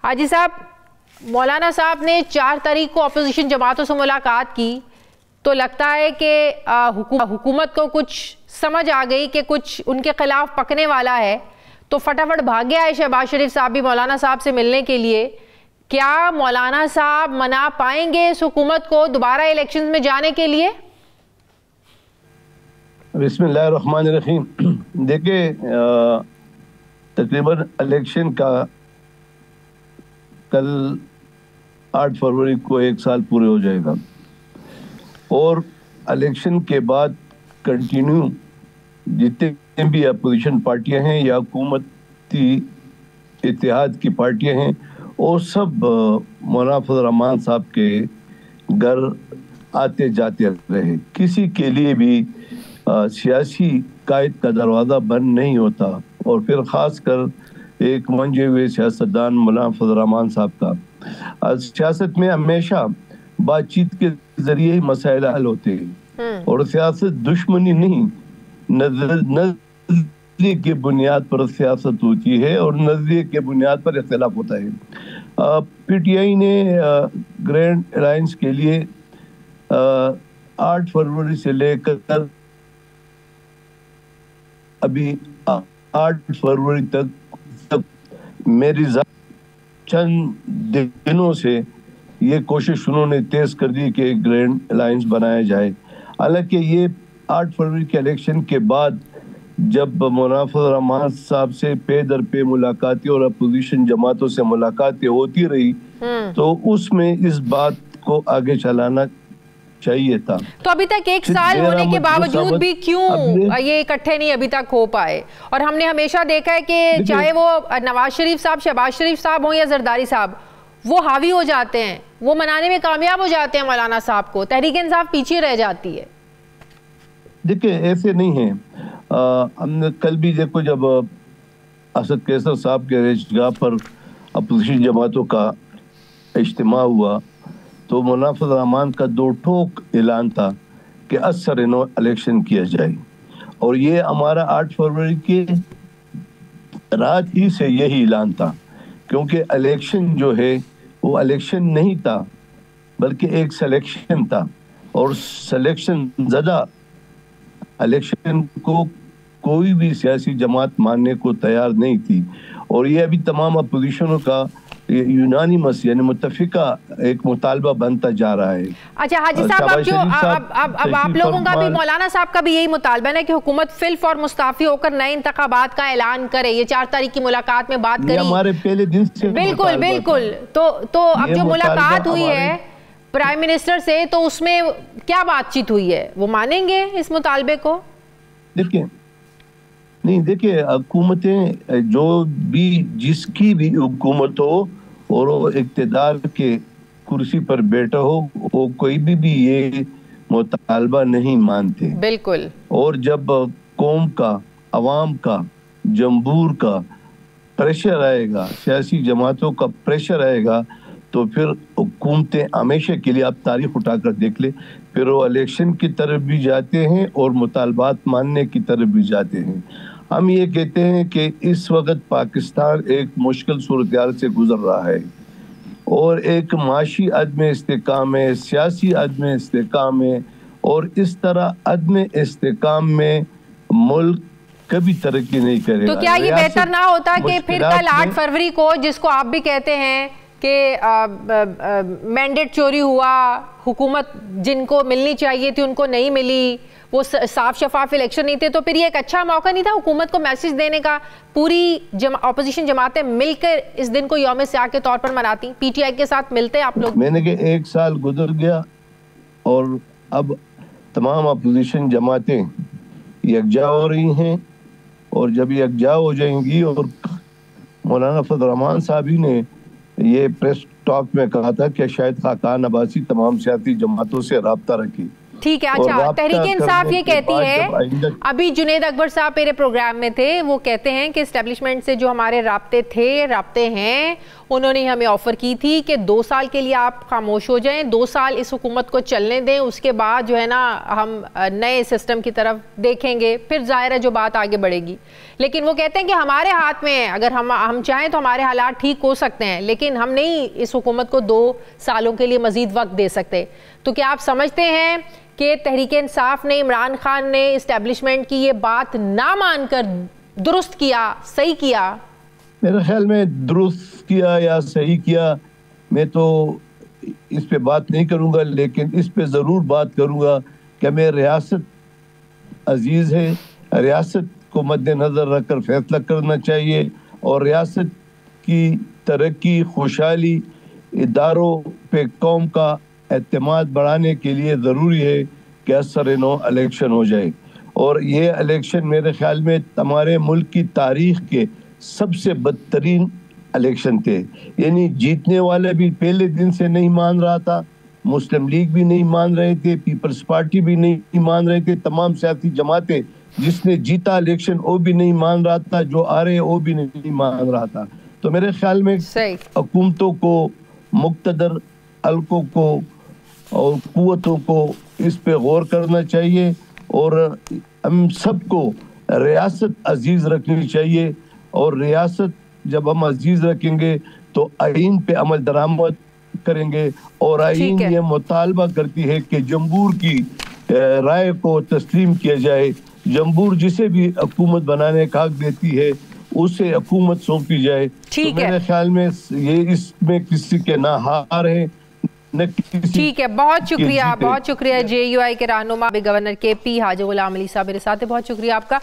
حاجی صاحب، مولانا صاحب نے 4 تاریخ کو اپوزیشن جماعتوں سے ملاقات کی تو لگتا ہے کہ حکومت کو کچھ سمجھ آ گئی کہ کچھ ان کے خلاف پکنے والا ہے، تو فٹافٹ بھاگے آئے شہباز شریف صاحب بھی مولانا صاحب سے ملنے کے لیے۔ کیا مولانا صاحب منا پائیں گے اس حکومت کو دوبارہ الیکشنز میں جانے کے لیے؟ بسم اللہ الرحمن الرحیم۔ دیکھیں، تقریباً الیکشن کا کل 8 فروری کو 1 سال پورے ہو جائے گا، اور الیکشن کے بعد کنٹینیو جتنے بھی اپوزیشن پارٹیاں ہیں یا حکومتی اتحاد کی پارٹیاں ہیں، وہ سب مولانا فضل الرحمان صاحب کے گھر آتے جاتے رہے۔ کسی کے لیے بھی سیاسی قائد کا دروازہ بند نہیں ہوتا، اور پھر خاص کر ایک منجے ہوئے سیاستدان مولانا فضل الرحمان صاحب کا سیاست میں ہمیشہ بات چیت کے ذریعے ہی مسائل حل ہوتے ہیں، اور سیاست دشمنی نہیں، نظریے کی بنیاد پر سیاست ہوتی ہے، اور نظریے کے بنیاد پر اختلاف ہوتا ہے۔ پی ٹی آئی نے گرینڈ الائنس کے لیے 8 فروری سے لے کر ابھی 8 فروری تک میری چند دنوں سے یہ کوشش انہوں نے تیز کر دی کہ گرینڈ الائنس بنایا جائے۔ حالانکہ یہ 8 فروری کے الیکشن کے بعد جب مولانا فضل الرحمان صاحب سے پے در پے ملاقاتیں اور اپوزیشن جماعتوں سے ملاقاتیں ہوتی رہی، تو اس میں اس بات کو آگے چلانا چاہیے تھا۔ تو ابھی تک 1 سال ہونے کے باوجود بھی کیوں یہ اکٹھے نہیں ابھی تک ہو پائے؟ اور ہم نے ہمیشہ دیکھا ہے کہ چاہے وہ نواز شریف صاحب، شہباز شریف صاحب ہوں یا زرداری صاحب، وہ حاوی ہو جاتے ہیں، وہ منانے میں کامیاب ہو جاتے ہیں مولانا صاحب کو، تحریک انصاف پیچھے رہ جاتی ہے۔ دیکھیں، ایسے نہیں ہیں۔ ہم نے کل بھی دیکھو، جب اسد کیسر صاحب کے رہائش گاہ پر اپوزیشن جماعتوں کا اجتماع ہوا تو مولانا فضل الرحمان کا 2 ٹوک اعلان تھا کہ اثر الیکشن کیا جائے، اور یہ ہمارا 8 فروری کے رات ہی سے یہی اعلان تھا، کیونکہ الیکشن جو ہے وہ الیکشن نہیں تھا بلکہ ایک سلیکشن تھا، اور سلیکشن زدہ الیکشن کو کوئی بھی سیاسی جماعت ماننے کو تیار نہیں تھی، اور یہ ابھی تمام اپوزیشنوں کا یونانیمس یعنی متفقہ ایک مطالبہ بنتا جا رہا ہے۔ اچھا حاجی صاحب، اب آپ لوگوں کا بھی، مولانا صاحب کا بھی یہی مطالبہ ہے کہ حکومت فلف اور مستعفی ہو کر نئے انتخابات کا اعلان کرے۔ یہ 4 تاریخ کی ملاقات میں بات کری، ہمارے پہلے دن سے بالکل بالکل۔ تو اب جو ملاقات ہوئی ہے پرائم منسٹر سے، تو اس میں کیا بات چیت ہوئی ہے؟ وہ مانیں گے اس مطالبے کو؟ دیکھیں حکومتیں جو بھی، جس کی بھی حکومت ہو اور وہ اقتدار کے کرسی پر بیٹھا ہو، وہ کوئی بھی یہ مطالبہ نہیں مانتے۔ بالکل۔ اور جب قوم کا، عوام کا، جمہور کا پریشر آئے گا، سیاسی جماعتوں کا پریشر آئے گا، تو پھر حکومتیں ہمیشہ کے لیے، آپ تاریخ اٹھا کر دیکھ لیں، پھر وہ الیکشن کی طرف بھی جاتے ہیں اور مطالبات ماننے کی طرف بھی جاتے ہیں۔ ہم یہ کہتے ہیں کہ اس وقت پاکستان ایک مشکل صورتحال سے گزر رہا ہے، اور ایک معاشی عدم استحکام ہے، سیاسی عدم استحکام ہے، اور اس طرح عدم استحکام میں ملک کبھی ترقی نہیں کرے گا۔ تو کیا یہ بہتر نہ ہوتا کہ پھر کل 8 فروری کو، جس کو آپ بھی کہتے ہیں کہ مینڈیٹ چوری ہوا، حکومت جن کو ملنی چاہیے تھی ان کو نہیں ملی، وہ صاف شفاف الیکشن نہیں تھے، تو پھر یہ ایک اچھا موقع نہیں تھا حکومت کو میسج دینے کا؟ پوری اپوزیشن جماعتیں مل کر اس دن کو یوم سیاہ کے طور پر مناتی، پی ٹی آئی کے ساتھ ملتے آپ لوگ۔ میں نے کہ 1 سال گزر گیا، اور اب تمام اپوزیشن جماعتیں یکجا ہو رہی ہیں، اور جب یکجا ہو جائیں گی، اور مولانا فضل الرحمان صاحب ہی نے یہ پریس ٹاک میں کہا تھا کہ شاہد خاقان عباسی تمام سیاسی جماعتوں سے رابطہ رکھیں۔ ٹھیک ہے، اچھا، تحریک انصاف یہ کہتی ہے، ابھی جنید اکبر صاحب میرے پروگرام میں تھے، وہ کہتے ہیں کہ اسٹیبلشمنٹ سے جو ہمارے رابطے تھے، رابطے ہیں، انہوں نے ہمیں آفر کی تھی کہ 2 سال کے لیے آپ خاموش ہو جائیں, 2 سال اس حکومت کو چلنے دیں, اس کے بعد جو ہے نا ہم نئے سسٹم کی طرف دیکھیں گے, پھر ظاہر ہے جو بات آگے بڑھے گی. لیکن وہ کہتے ہیں کہ ہمارے ہاتھ میں ہے, اگر ہم چاہیں تو ہمارے حالات ٹھیک ہو سکتے ہیں, لیکن ہم نہیں اس حکومت کو 2 سالوں کے لیے مزید وقت دے سکتے. تو کیا آپ سمجھتے ہیں کہ تحریک انصاف نے, عمران خان نے, اسٹیبلشمنٹ کی یہ بات نہ مان کر درست کیا, صحیح کیا؟ میرے خیال میں درست کیا یا صحیح کیا میں تو اس پہ بات نہیں کروں گا, لیکن اس پہ ضرور بات کروں گا کہ ہمیں ریاست عزیز ہے, ریاست کو مد نظر رکھ کر فیصلہ کرنا چاہیے, اور ریاست کی ترقی, خوشحالی, اداروں پہ قوم کا اعتماد بڑھانے کے لیے ضروری ہے کہ اثر نو الیکشن ہو جائے. اور یہ الیکشن میرے خیال میں ہمارے ملک کی تاریخ کے سب سے بدترین الیکشن تھے. یعنی جیتنے والے بھی پہلے دن سے نہیں مان رہا تھا, مسلم لیگ بھی نہیں مان رہے تھے, پیپلز پارٹی بھی نہیں مان رہے تھے, تمام سیاسی جماعتیں, جس نے جیتا الیکشن وہ بھی نہیں مان رہا تھا, جو آ رہے وہ بھی نہیں مان رہا تھا. تو میرے خیال میں حکومتوں کو, مقتدر حلقوں کو اور قوتوں کو اس پہ غور کرنا چاہیے, اور ہم سب کو ریاست عزیز رکھنی چاہیے. اور ریاست جب ہم عزیز رکھیں گے تو آئین پہ عمل درآمد کریں گے, اور آئین یہ مطالبہ کرتی ہے کہ جمہور کی رائے کو تسلیم کیا جائے. جمہور جسے بھی حکومت بنانے کا حق دیتی ہے اسے حکومت سونپی جائے. تو میرے خیال میں یہ اس میں کسی کے نہ ہار ہے نہ کسی. ٹھیک ہے, بہت شکریہ, بہت شکریہ. JUI کے رہنما گورنر KP حاجی غلام علی صاحب میرے ساتھ, بہت شکریہ آپ کا.